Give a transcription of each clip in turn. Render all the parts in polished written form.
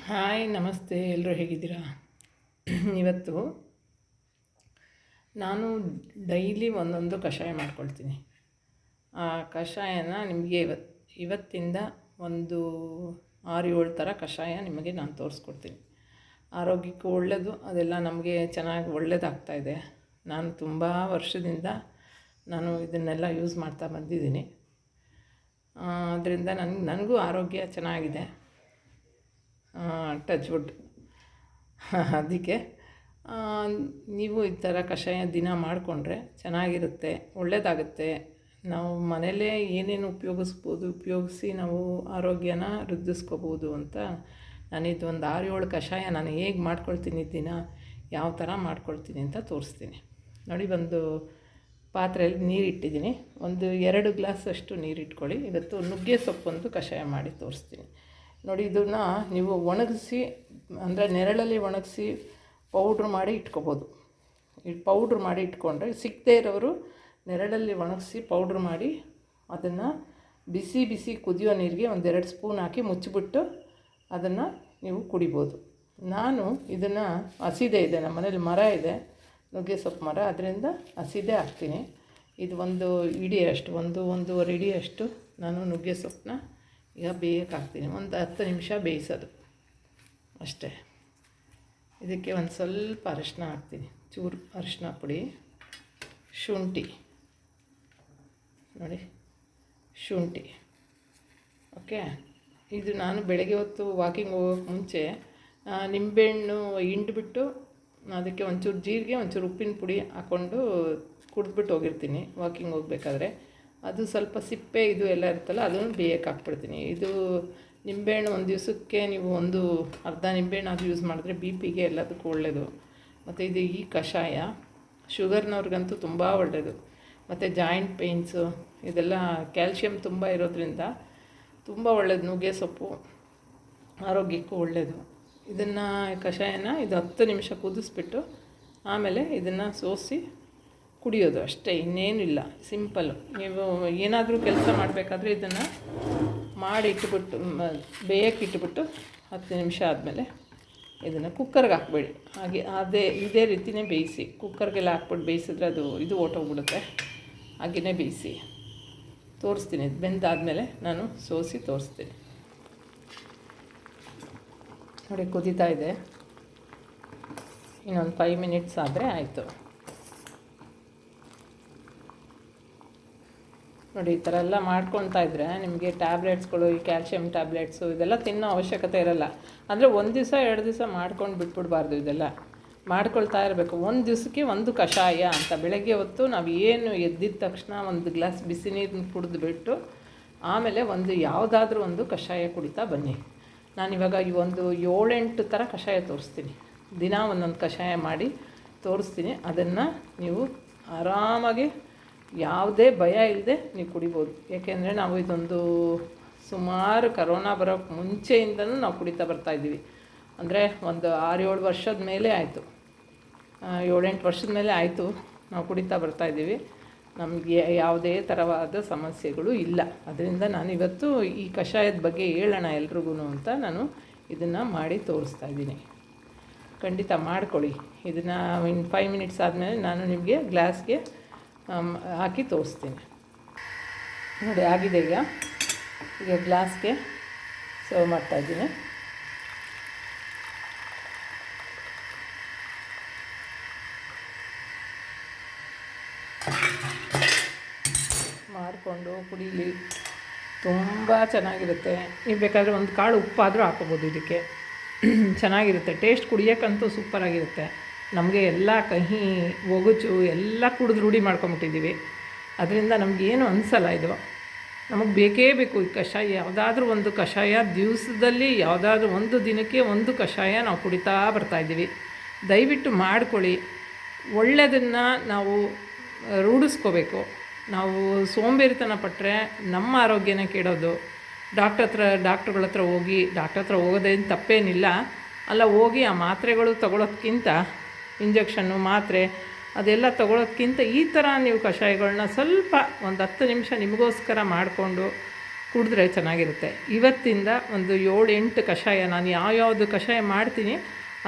Hi ನಮಸ್ತೆ, ಎಲ್ಲರೂ ಹೇಗಿದ್ದೀರಾ? ಇವತ್ತು ನಾನು ಡೈಲಿ ಒಂದೊಂದು ಕಷಾಯ ಮಾಡ್ಕೊಳ್ತೀನಿ. ಆ ಕಷಾಯನ ನಿಮಗೆ ಇವತ್ತಿಂದ ಒಂದು 6-7 ಥರ ಕಷಾಯ ನಿಮಗೆ ನಾನು ತೋರಿಸ್ಕೊಡ್ತೀನಿ. ಆರೋಗ್ಯಕ್ಕೂ ಒಳ್ಳೆಯದು, ಅದೆಲ್ಲ ನಮಗೆ ಚೆನ್ನಾಗಿ ಒಳ್ಳೆಯದಾಗ್ತಾಯಿದೆ. ನಾನು ತುಂಬ ವರ್ಷದಿಂದ ನಾನು ಇದನ್ನೆಲ್ಲ ಯೂಸ್ ಮಾಡ್ತಾ ಬಂದಿದ್ದೀನಿ. ಅದರಿಂದ ನನಗೂ ಆರೋಗ್ಯ ಚೆನ್ನಾಗಿದೆ, ಟಚ್ ವುಡ್. ಅದಕ್ಕೆ ನೀವು ಈ ಥರ ಕಷಾಯ ದಿನ ಮಾಡಿಕೊಂಡ್ರೆ ಚೆನ್ನಾಗಿರುತ್ತೆ, ಒಳ್ಳೆಯದಾಗುತ್ತೆ. ನಾವು ಮನೆಯಲ್ಲೇ ಏನೇನು ಉಪಯೋಗಿಸಿ ನಾವು ಆರೋಗ್ಯನ ವೃದ್ಧಿಸ್ಕೋಬೋದು ಅಂತ ನಾನಿದು ಒಂದು 6-7 ಕಷಾಯ ನಾನು ಹೇಗೆ ಮಾಡ್ಕೊಳ್ತೀನಿ ದಿನ, ಯಾವ ಥರ ಮಾಡ್ಕೊಳ್ತೀನಿ ಅಂತ ತೋರಿಸ್ತೀನಿ. ನೋಡಿ, ಒಂದು ಪಾತ್ರೆಯಲ್ಲಿ ನೀರು ಇಟ್ಟಿದ್ದೀನಿ. ಒಂದು 2 ಗ್ಲಾಸಷ್ಟು ನೀರು ಇಟ್ಕೊಳ್ಳಿ. ಇವತ್ತು ನುಗ್ಗೆ ಸೊಪ್ಪೊಂದು ಕಷಾಯ ಮಾಡಿ ತೋರಿಸ್ತೀನಿ. ನೋಡಿ, ಇದನ್ನು ನೀವು ಒಣಗಿಸಿ, ಅಂದರೆ ನೆರಳಲ್ಲಿ ಒಣಗಿಸಿ ಪೌಡ್ರ್ ಮಾಡಿ ಇಟ್ಕೋಬೋದು. ಪೌಡ್ರ್ ಮಾಡಿ ಇಟ್ಕೊಂಡ್ರೆ, ಸಿಕ್ಕದೇ ಇರೋರು ನೆರಳಲ್ಲಿ ಒಣಗಿಸಿ ಪೌಡ್ರ್ ಮಾಡಿ ಅದನ್ನು ಬಿಸಿ ಕುದಿಯೋ ನೀರಿಗೆ 1-2 ಸ್ಪೂನ್ ಹಾಕಿ ಮುಚ್ಚಿಬಿಟ್ಟು ಅದನ್ನು ನೀವು ಕುಡಿಬೋದು. ನಾನು ಇದನ್ನು ಹಸಿದೇ ಇದೆ, ನಮ್ಮ ಮನೇಲಿ ಮರ ಇದೆ, ನುಗ್ಗೆ ಸೊಪ್ಪು ಮರ, ಅದರಿಂದ ಹಸಿದೇ ಹಾಕ್ತೀನಿ. ಇದು ಒಂದು ಇಡಿಯಷ್ಟು, ಒಂದೂವರೆ ಇಡಿಯಷ್ಟು ನಾನು ನುಗ್ಗೆ ಸೊಪ್ಪನ್ನ ಈಗ ಬೇಯಕ್ಕೆ ಹಾಕ್ತೀನಿ. ಒಂದು 10 ನಿಮಿಷ ಬೇಯಿಸೋದು ಅಷ್ಟೇ. ಇದಕ್ಕೆ ಒಂದು ಸ್ವಲ್ಪ ಅರಿಶಿನ ಹಾಕ್ತೀನಿ, ಚೂರು ಅರಿಶಿನ ಪುಡಿ, ಶುಂಠಿ. ನೋಡಿ, ಶುಂಠಿ. ಓಕೆ, ಇದು ನಾನು ಬೆಳಗ್ಗೆ ಹೊತ್ತು ವಾಕಿಂಗ್ ಹೋಗೋಕ್ಕೆ ಮುಂಚೆ ನಿಂಬೆಹಣ್ಣು ಹಿಂಡ್ಬಿಟ್ಟು ಅದಕ್ಕೆ ಒಂಚೂರು ಜೀರಿಗೆ, ಒಂಚೂರು ಉಪ್ಪಿನ ಪುಡಿ ಹಾಕ್ಕೊಂಡು ಕುಡಿದ್ಬಿಟ್ಟು ಹೋಗಿರ್ತೀನಿ ವಾಕಿಂಗ್ ಹೋಗ್ಬೇಕಾದ್ರೆ. ಅದು ಸ್ವಲ್ಪ ಸಿಪ್ಪೆ ಇದು ಎಲ್ಲ ಇರುತ್ತಲ್ಲ, ಅದನ್ನು ಬೇಯಕ್ಕೆ ಹಾಕ್ಬಿಡ್ತೀನಿ. ಇದು ನಿಂಬೆಹಣ್ಣು ಒಂದು ದಿವಸಕ್ಕೆ ನೀವು ಒಂದು ಅರ್ಧ ನಿಂಬೆಹಣ್ಣು ಅದು ಯೂಸ್ ಮಾಡಿದ್ರೆ BP-ಗೆ ಎಲ್ಲದಕ್ಕೂ ಒಳ್ಳೆಯದು. ಮತ್ತು ಇದು ಈ ಕಷಾಯ ಶುಗರ್ನವ್ರಿಗಂತೂ ತುಂಬ ಒಳ್ಳೆಯದು. ಮತ್ತು ಜಾಯಿಂಟ್ ಪೇಯ್ನ್ಸು ಇದೆಲ್ಲ ಕ್ಯಾಲ್ಶಿಯಂ ತುಂಬ ಇರೋದ್ರಿಂದ ತುಂಬ ಒಳ್ಳೆಯದು. ನುಗ್ಗೆ ಸೊಪ್ಪು ಆರೋಗ್ಯಕ್ಕೂ ಒಳ್ಳೆಯದು. ಇದನ್ನು ಕಷಾಯನ ಇದು 10 ನಿಮಿಷ ಕುದಿಸ್ಬಿಟ್ಟು ಆಮೇಲೆ ಇದನ್ನು ಸೋಸಿ ಕುಡಿಯೋದು ಅಷ್ಟೇ, ಇನ್ನೇನು ಇಲ್ಲ. ಸಿಂಪಲ್ಲು. ನೀವು ಏನಾದರೂ ಕೆಲಸ ಮಾಡಬೇಕಾದ್ರೆ ಇದನ್ನು ಮಾಡಿ ಇಟ್ಬಿಟ್ಟು ಬೇಯಕ್ಕೆ ಇಟ್ಬಿಟ್ಟು 10 ನಿಮಿಷ ಆದಮೇಲೆ ಇದನ್ನು ಕುಕ್ಕರ್ಗೆ ಹಾಕಬೇಡಿ, ಹಾಗೆ ಇದೇ ರೀತಿಯೇ ಬೇಯಿಸಿ. ಕುಕ್ಕರ್ಗೆಲ್ಲ ಹಾಕ್ಬಿಟ್ಟು ಬೇಯಿಸಿದ್ರೆ ಅದು ಇದು ಹೊರ್ಟೋಗ್ಬಿಡುತ್ತೆ. ಹಾಗೆಯೇ ಬೇಯಿಸಿ ತೋರಿಸ್ತೀನಿ. ಇದು ಬೆಂದಾದಮೇಲೆ ನಾನು ಸೋಸಿ ತೋರಿಸ್ತೀನಿ. ನೋಡಿ, ಕುದೀತಾ ಇದೆ. ಇನ್ನೊಂದು 5 ಮಿನಿಟ್ಸ್ ಆದರೆ ಆಯಿತು. ನೋಡಿ, ಈ ಥರ ಎಲ್ಲ ಮಾಡ್ಕೊತಾ ಇದ್ದರೆ ನಿಮಗೆ ಟ್ಯಾಬ್ಲೆಟ್ಸ್ಗಳು, ಈ ಕ್ಯಾಲ್ಶಿಯಂ ಟ್ಯಾಬ್ಲೆಟ್ಸು ಇದೆಲ್ಲ ತಿನ್ನೋ ಅವಶ್ಯಕತೆ ಇರೋಲ್ಲ. ಅಂದರೆ 1 ದಿವಸ 2 ದಿವಸ ಮಾಡ್ಕೊಂಡು ಬಿಟ್ಬಿಡಬಾರ್ದು. ಇದೆಲ್ಲ ಮಾಡ್ಕೊಳ್ತಾ ಇರಬೇಕು. 1 ದಿವಸಕ್ಕೆ 1 ಕಷಾಯ ಅಂತ. ಬೆಳಗ್ಗೆ ಹೊತ್ತು ನಾವು ಏನು ಎದ್ದಿದ ತಕ್ಷಣ 1 ಗ್ಲಾಸ್ ಬಿಸಿ ನೀರನ್ನ ಕುಡಿದ್ಬಿಟ್ಟು ಆಮೇಲೆ ಯಾವುದಾದ್ರೂ ಒಂದು ಕಷಾಯ ಕುಡಿತಾ ಬನ್ನಿ. ನಾನಿವಾಗ ಈ ಒಂದು 7-8 ಥರ ಕಷಾಯ ತೋರಿಸ್ತೀನಿ. ದಿನ ಒಂದೊಂದು ಕಷಾಯ ಮಾಡಿ ತೋರಿಸ್ತೀನಿ. ಅದನ್ನು ನೀವು ಆರಾಮಾಗಿ ಯಾವುದೇ ಭಯ ಇಲ್ಲದೆ ನೀವು ಕುಡಿಬೋದು. ಏಕೆಂದರೆ ನಾವು ಇದೊಂದು ಸುಮಾರು ಕರೋನಾ ಬರೋಕ್ಕೆ ಮುಂಚೆಯಿಂದನೂ ನಾವು ಕುಡಿತಾ ಬರ್ತಾಯಿದ್ದೀವಿ. ಅಂದರೆ ಒಂದು 6-7 ವರ್ಷದ ಮೇಲೆ ಆಯಿತು, 7-8 ವರ್ಷದ ಮೇಲೆ ಆಯಿತು ನಾವು ಕುಡಿತಾ ಬರ್ತಾಯಿದ್ದೀವಿ. ನಮಗೆ ಯಾವುದೇ ಥರವಾದ ಸಮಸ್ಯೆಗಳು ಇಲ್ಲ. ಅದರಿಂದ ನಾನು ಇವತ್ತು ಈ ಕಷಾಯದ ಬಗ್ಗೆ ಹೇಳೋಣ ಎಲ್ರಿಗೂ ಅಂತ ನಾನು ಇದನ್ನು ಮಾಡಿ ತೋರಿಸ್ತಾ ಇದ್ದೀನಿ. ಖಂಡಿತ ಮಾಡ್ಕೊಳ್ಳಿ. ಇದನ್ನು ಇನ್ನು 5 ಮಿನಿಟ್ಸ್ ಆದಮೇಲೆ ನಾನು ನಿಮಗೆ ಗ್ಲಾಸ್ಗೆ ಹಾಕಿ ತೋರಿಸ್ತೀನಿ. ನೋಡಿ, ಆಗಿದೆ. ಈಗ ಗ್ಲಾಸ್ಗೆ ಸರ್ವ್ ಮಾಡ್ತಾಯಿದ್ದೀನಿ. ಮಾಡಿಕೊಂಡು ಕುಡೀಲಿ, ತುಂಬ ಚೆನ್ನಾಗಿರುತ್ತೆ. ನೀವು ಬೇಕಾದರೆ ಒಂದು ಕಾಳು ಉಪ್ಪಾದರೂ ಹಾಕೋಬೋದು ಇದಕ್ಕೆ. ಚೆನ್ನಾಗಿರುತ್ತೆ ಟೇಸ್ಟ್. ಕುಡಿಯೋಕ್ಕಂತೂ ಸೂಪರಾಗಿರುತ್ತೆ. ನಮಗೆ ಎಲ್ಲ ಕಹಿ ಒಗಚು ಎಲ್ಲ ಕುಡಿದು ರೂಢಿ ಮಾಡ್ಕೊಂಬಿಟ್ಟಿದ್ದೀವಿ. ಅದರಿಂದ ನಮಗೇನು ಅನಿಸಲ್ಲ. ಇದು ನಮಗೆ ಬೇಕೇ ಬೇಕು ಈ ಕಷಾಯ. ಯಾವುದಾದ್ರೂ ಒಂದು ಕಷಾಯ ದಿವಸದಲ್ಲಿ, ಯಾವುದಾದ್ರೂ ಒಂದು ದಿನಕ್ಕೆ 1 ಕಷಾಯ ನಾವು ಕುಡಿತಾ ಬರ್ತಾಯಿದ್ದೀವಿ. ದಯವಿಟ್ಟು ಮಾಡ್ಕೊಳ್ಳಿ. ಒಳ್ಳೆಯದನ್ನು ನಾವು ರೂಢಿಸ್ಕೋಬೇಕು. ನಾವು ಸೋಂಬೇರಿತನ ಪಟ್ಟರೆ ನಮ್ಮ ಆರೋಗ್ಯನ ಕೆಡೋದು. ಡಾಕ್ಟ್ರುಗಳ ಹತ್ರ ಹೋಗೋದೇನು ತಪ್ಪೇನಿಲ್ಲ ಅಲ್ಲ. ಹೋಗಿ ಆ ಮಾತ್ರೆಗಳು ತಗೊಳ್ಳೋದಕ್ಕಿಂತ, ಇಂಜೆಕ್ಷನ್ನು ಮಾತ್ರೆ ಅದೆಲ್ಲ ತಗೊಳ್ಳೋದಕ್ಕಿಂತ ಈ ಥರ ನೀವು ಕಷಾಯಗಳನ್ನ ಸ್ವಲ್ಪ ಒಂದು 10 ನಿಮಿಷ ನಿಮಗೋಸ್ಕರ ಮಾಡಿಕೊಂಡು ಕುಡಿದ್ರೆ ಚೆನ್ನಾಗಿರುತ್ತೆ. ಇವತ್ತಿಂದ ಒಂದು 7-8 ಕಷಾಯ ನಾನು ಯಾವ್ಯಾವುದು ಕಷಾಯ ಮಾಡ್ತೀನಿ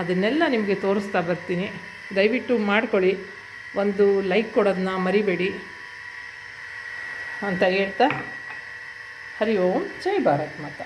ಅದನ್ನೆಲ್ಲ ನಿಮಗೆ ತೋರಿಸ್ತಾ ಬರ್ತೀನಿ. ದಯವಿಟ್ಟು ಮಾಡ್ಕೊಳ್ಳಿ. ಒಂದು ಲೈಕ್ ಕೊಡೋದನ್ನ ಮರಿಬೇಡಿ ಅಂತ ಹೇಳ್ತಾ, ಹರಿ ಓಂ, ಜೈ ಭಾರತ್ ಮಾತಾ.